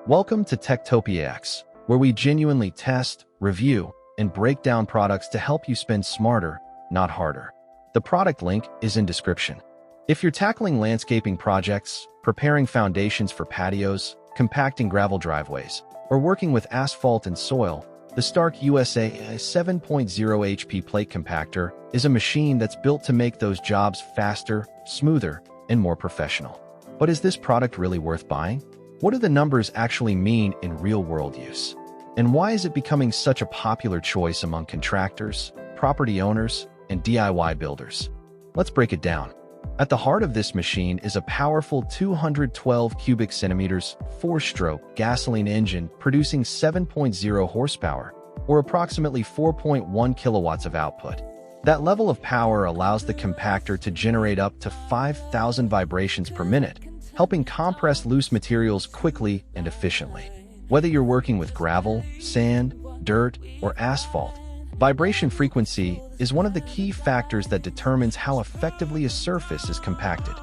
Welcome to Techtopia X, where we genuinely test, review, and break down products to help you spend smarter, not harder. The product link is in description. If you're tackling landscaping projects, preparing foundations for patios, compacting gravel driveways, or working with asphalt and soil, the Stark USA 7.0 HP Plate Compactor is a machine that's built to make those jobs faster, smoother, and more professional. But is this product really worth buying? What do the numbers actually mean in real-world use? And why is it becoming such a popular choice among contractors, property owners, and DIY builders? Let's break it down. At the heart of this machine is a powerful 212 cubic centimeters, 4-stroke gasoline engine producing 7.0 horsepower, or approximately 4.1 kilowatts of output. That level of power allows the compactor to generate up to 5,000 vibrations per minute, helping compress loose materials quickly and efficiently. Whether you're working with gravel, sand, dirt, or asphalt, vibration frequency is one of the key factors that determines how effectively a surface is compacted.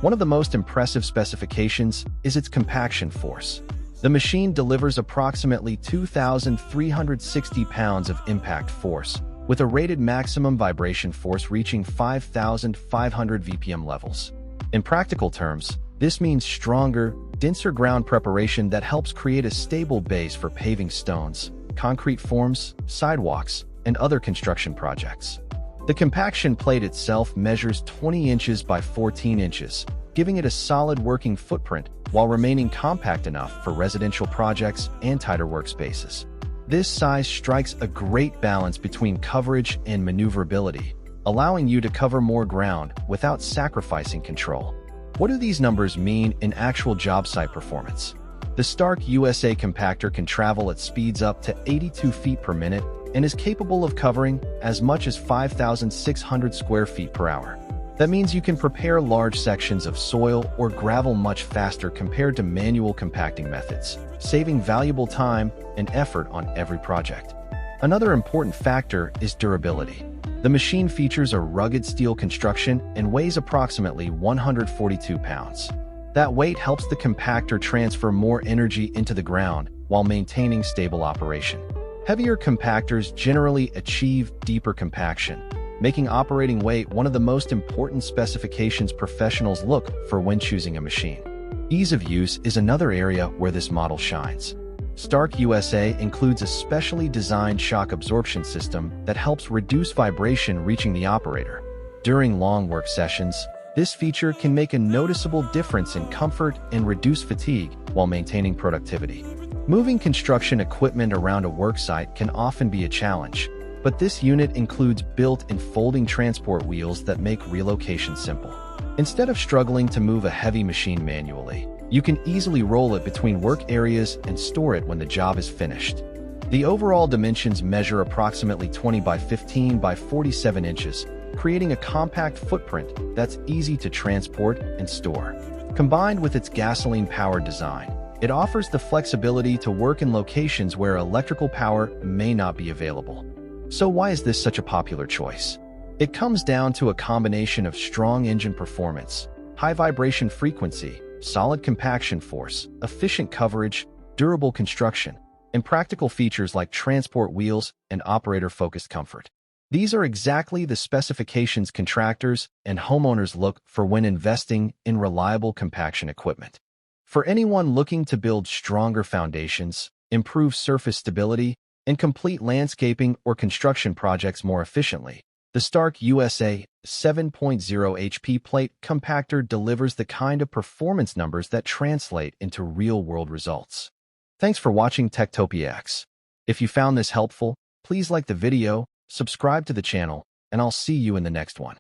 One of the most impressive specifications is its compaction force. The machine delivers approximately 2,360 pounds of impact force, with a rated maximum vibration force reaching 5,500 VPM levels. In practical terms, this means stronger, denser ground preparation that helps create a stable base for paving stones, concrete forms, sidewalks, and other construction projects. The compaction plate itself measures 20 inches by 14 inches, giving it a solid working footprint while remaining compact enough for residential projects and tighter workspaces. This size strikes a great balance between coverage and maneuverability, allowing you to cover more ground without sacrificing control. What do these numbers mean in actual job site performance? The Stark USA compactor can travel at speeds up to 82 feet per minute and is capable of covering as much as 5,600 square feet per hour. That means you can prepare large sections of soil or gravel much faster compared to manual compacting methods, saving valuable time and effort on every project. Another important factor is durability. The machine features a rugged steel construction and weighs approximately 142 pounds. That weight helps the compactor transfer more energy into the ground while maintaining stable operation. Heavier compactors generally achieve deeper compaction, making operating weight one of the most important specifications professionals look for when choosing a machine. Ease of use is another area where this model shines. Stark USA includes a specially designed shock absorption system that helps reduce vibration reaching the operator. During long work sessions, this feature can make a noticeable difference in comfort and reduce fatigue while maintaining productivity. Moving construction equipment around a worksite can often be a challenge, but this unit includes built-in folding transport wheels that make relocation simple. Instead of struggling to move a heavy machine manually, you can easily roll it between work areas and store it when the job is finished. The overall dimensions measure approximately 20 by 15 by 47 inches, creating a compact footprint that's easy to transport and store. Combined with its gasoline-powered design, it offers the flexibility to work in locations where electrical power may not be available. So why is this such a popular choice? It comes down to a combination of strong engine performance, high vibration frequency, solid compaction force, efficient coverage, durable construction, and practical features like transport wheels and operator-focused comfort. These are exactly the specifications contractors and homeowners look for when investing in reliable compaction equipment. For anyone looking to build stronger foundations, improve surface stability, and complete landscaping or construction projects more efficiently, the Stark USA 7.0 HP Plate Compactor delivers the kind of performance numbers that translate into real-world results. Thanks for watching Techtopia X. If you found this helpful, please like the video, subscribe to the channel, and I'll see you in the next one.